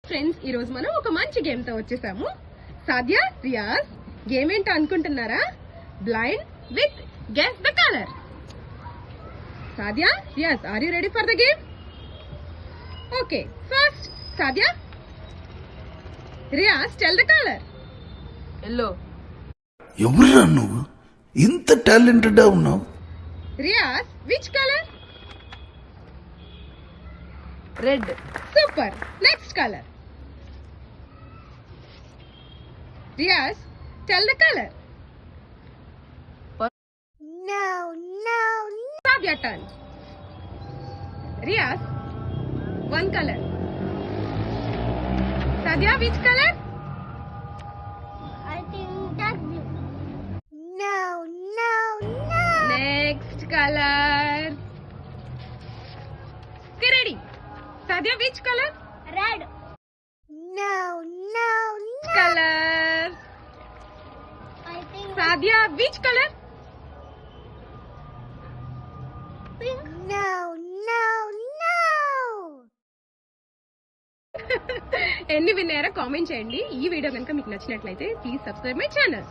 Friends ఈ రోజు మనం ఒక మంచి గేమ్ తో వచ్చేసాము. సాధ్య, రియాజ్, గేమ్ ఏంటో అనుకుంటున్నారా? Blind with guess the colour. Sadhya, Riyaz, are you ready for the game? Okay, first Sadhya, Riyaz, tell the colour. Yellow. ఎవరురా నువ్వు ఇంత టాలెంటెడ్ ఉన్నావు? Riyaz, which colour? Red. Super. Next colour. Riyaz, tell the colour. Sadia turn. Riyaz, one color. Sadia, which color? I think that's blue. No. Next color. Okay, ready. Sadia, which color? Red. No. Color. I think Sadia, which color? pink. No. ఎన్ని విన్నారో comment చేయండి. ఈ video కనుక మీకు నచ్చినట్లయితే please subscribe my channel.